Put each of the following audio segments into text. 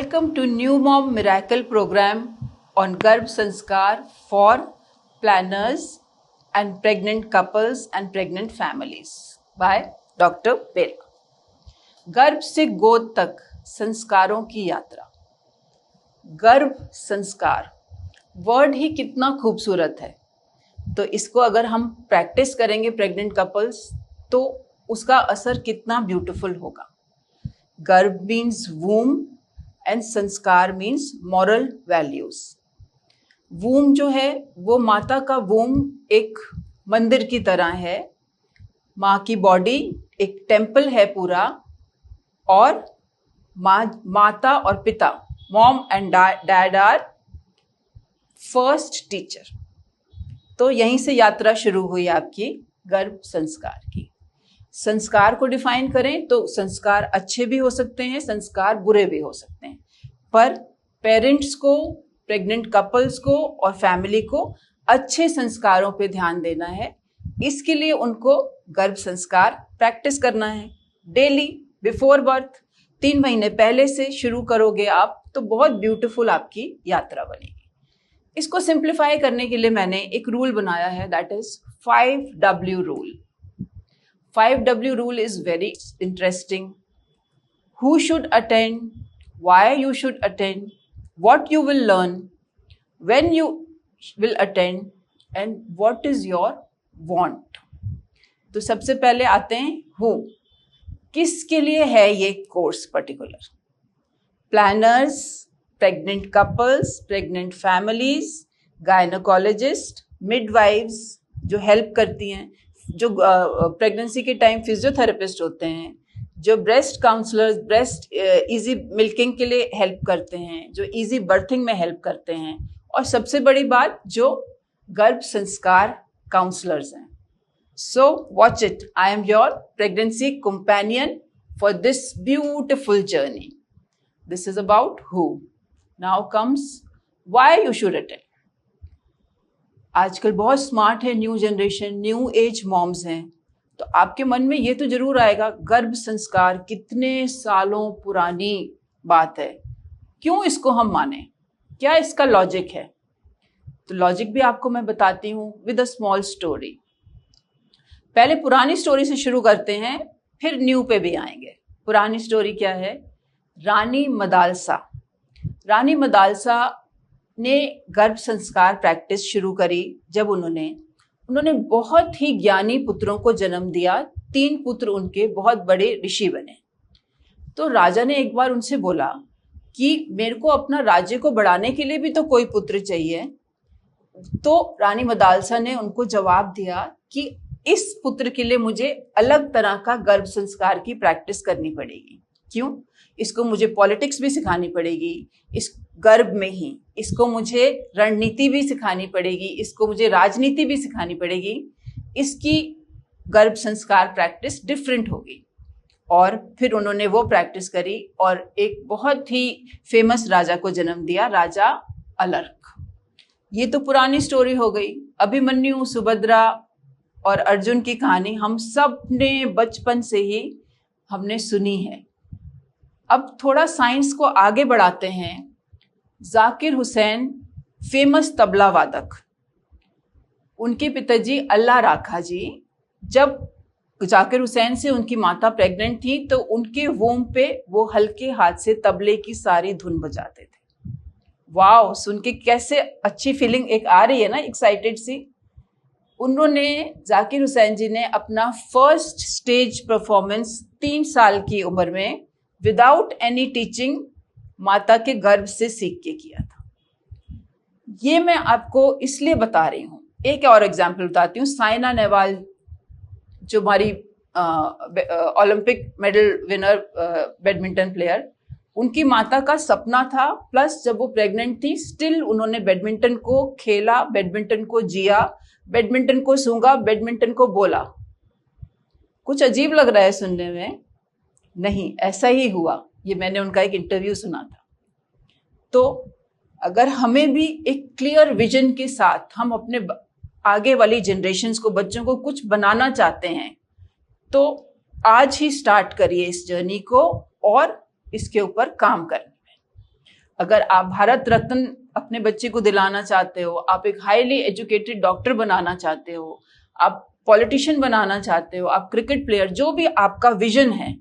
Welcome to New Mom Miracle program on Garbh Sanskar for planners and pregnant couples and pregnant families by Dr. Perk. गर्भ से गोद तक संस्कारों की यात्रा। गर्भ संस्कार वर्ड ही कितना खूबसूरत है, तो इसको अगर हम प्रैक्टिस करेंगे प्रेग्नेंट कपल्स तो उसका असर कितना ब्यूटीफुल होगा। गर्भ मीन्स वूम एंड संस्कार मीन्स मॉरल वैल्यूज। वूम जो है वो माता का वूम एक मंदिर की तरह है, माँ की बॉडी एक टेम्पल है पूरा, और माता और पिता mom and dad are first teacher. तो यहीं से यात्रा शुरू हुई आपकी गर्भ संस्कार की। संस्कार को डिफाइन करें तो संस्कार अच्छे भी हो सकते हैं, संस्कार बुरे भी हो सकते हैं, पर पेरेंट्स को, प्रेग्नेंट कपल्स को और फैमिली को अच्छे संस्कारों पे ध्यान देना है। इसके लिए उनको गर्भ संस्कार प्रैक्टिस करना है डेली बिफोर बर्थ। 3 महीने पहले से शुरू करोगे आप तो बहुत ब्यूटीफुल आपकी यात्रा बनेगी। इसको सिंप्लीफाई करने के लिए मैंने एक रूल बनाया है, that is 5W rule. 5W rule is very interesting. Who should attend, why you should attend, what you will learn, when you will attend, and what is your want. तो सबसे पहले आते हैं who. किसके लिए है ये course particular? Planners, pregnant couples, pregnant families, gynaecologist, midwives जो हेल्प करती हैं, जो प्रेगनेंसी के टाइम फिजियोथेरेपिस्ट होते हैं, जो breast counsellors, breast easy milking के लिए हेल्प करते हैं, जो इजी बर्थिंग में हेल्प करते हैं, और सबसे बड़ी बात जो गर्भ संस्कार काउंसलर्स हैं। So watch it, I am your pregnancy companion for this beautiful journey. This is about who. Now comes why you should attend. आजकल बहुत स्मार्ट है new generation, new age moms हैं, तो आपके मन में ये तो जरूर आएगा गर्भ संस्कार कितने सालों पुरानी बात है, क्यों इसको हम माने, क्या इसका लॉजिक है? तो लॉजिक भी आपको मैं बताती हूँ विद अ स्मॉल स्टोरी। पहले पुरानी स्टोरी से शुरू करते हैं, फिर न्यू पे भी आएंगे। पुरानी स्टोरी क्या है? रानी मदालसा। रानी मदालसा ने गर्भ संस्कार प्रैक्टिस शुरू करी जब उन्होंने बहुत ही ज्ञानी पुत्रों को जन्म दिया। 3 पुत्र उनके बहुत बड़े ऋषि बने। तो राजा ने एक बार उनसे बोला कि मेरे को अपना राज्य को बढ़ाने के लिए भी तो कोई पुत्र चाहिए। तो रानी मदालसा ने उनको जवाब दिया कि इस पुत्र के लिए मुझे अलग तरह का गर्भ संस्कार की प्रैक्टिस करनी पड़ेगी। क्यों? इसको मुझे पॉलिटिक्स भी सिखानी पड़ेगी इस गर्भ में ही, इसको मुझे रणनीति भी सिखानी पड़ेगी, इसको मुझे राजनीति भी सिखानी पड़ेगी। इसकी गर्भ संस्कार प्रैक्टिस डिफरेंट होगी। और फिर उन्होंने वो प्रैक्टिस करी और एक बहुत ही फेमस राजा को जन्म दिया, राजा अलर्क। ये तो पुरानी स्टोरी हो गई। अभिमन्यु, सुभद्रा और अर्जुन की कहानी हम सब ने बचपन से ही हमने सुनी है। अब थोड़ा साइंस को आगे बढ़ाते हैं। जाकिर हुसैन फेमस तबला वादक, उनके पिताजी अल्लाह राखा जी, जब जाकिर हुसैन से उनकी माता प्रेग्नेंट थी तो उनके वोम पे वो हल्के हाथ से तबले की सारी धुन बजाते थे। वाओ, सुन के कैसे अच्छी फीलिंग एक आ रही है ना, एक्साइटेड सी। उन्होंने, जाकिर हुसैन जी ने अपना फर्स्ट स्टेज परफॉर्मेंस 3 साल की उम्र में विदाउट एनी टीचिंग माता के गर्भ से सीख के किया था। ये मैं आपको इसलिए बता रही हूँ। एक और एग्जाम्पल बताती हूँ। साइना नेहवाल जो हमारी Olympic medal winner badminton player, उनकी माता का सपना था, प्लस जब वो प्रेग्नेंट थी स्टिल उन्होंने बैडमिंटन को खेला, बैडमिंटन को जिया, बैडमिंटन को सूंघा, बैडमिंटन को बोला। कुछ अजीब लग रहा है सुनने में? नहीं, ऐसा ही हुआ। ये मैंने उनका एक इंटरव्यू सुना था। तो अगर हमें भी एक क्लियर विजन के साथ हम अपने आगे वाली जनरेशन्स को, बच्चों को कुछ बनाना चाहते हैं, तो आज ही स्टार्ट करिए इस जर्नी को और इसके ऊपर काम करने में। अगर आप भारत रत्न अपने बच्चे को दिलाना चाहते हो, आप एक हाईली एजुकेटेड डॉक्टर बनाना चाहते हो, आप पॉलिटिशियन बनाना चाहते हो, आप क्रिकेट प्लेयर, जो भी आपका विजन है,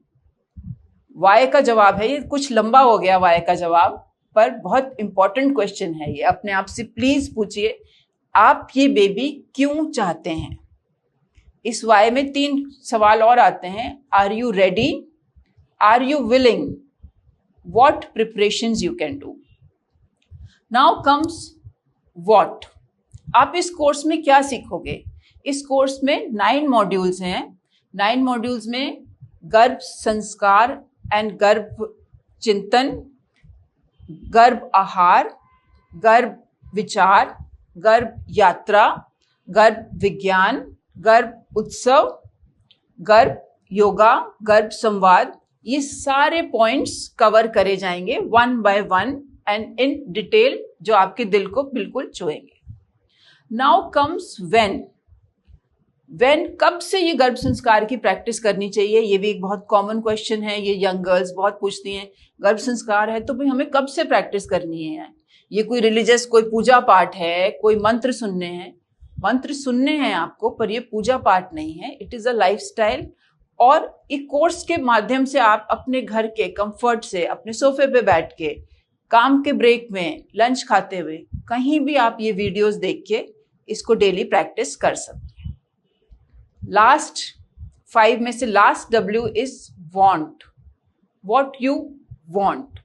वाई का जवाब है। ये कुछ लंबा हो गया वाई का जवाब, पर बहुत इंपॉर्टेंट क्वेश्चन है ये। अपने आप से प्लीज पूछिए, आप ये बेबी क्यों चाहते हैं? इस वाई में 3 सवाल और आते हैं। Are you ready? Are you willing? What preparations you can do? Now comes what. आप इस कोर्स में क्या सीखोगे? इस कोर्स में 9 मॉड्यूल्स हैं। 9 मॉड्यूल्स में गर्भ संस्कार एंड गर्भ चिंतन, गर्भ आहार, गर्भ विचार, गर्भ यात्रा, गर्भ विज्ञान, गर्भ उत्सव, गर्भ योगा, गर्भ संवाद, ये सारे पॉइंट्स कवर करे जाएंगे 1 by 1 एंड इन डिटेल, जो आपके दिल को बिल्कुल छुएंगे। Now comes when. कब से ये गर्भ संस्कार की प्रैक्टिस करनी चाहिए? ये भी एक बहुत कॉमन क्वेश्चन है, ये यंग गर्ल्स बहुत पूछती हैं। गर्भ संस्कार है तो भाई हमें कब से प्रैक्टिस करनी है? ये कोई रिलीजियस, कोई पूजा पाठ है, कोई मंत्र सुनने हैं? मंत्र सुनने हैं आपको, पर ये पूजा पाठ नहीं है। It is a lifestyle. और एक कोर्स के माध्यम से आप अपने घर के कंफर्ट से, अपने सोफे पे बैठ के, काम के ब्रेक में, लंच खाते हुए, कहीं भी आप ये वीडियोस देख के इसको डेली प्रैक्टिस कर सकते हैं। लास्ट 5 में से last W is want. What you want.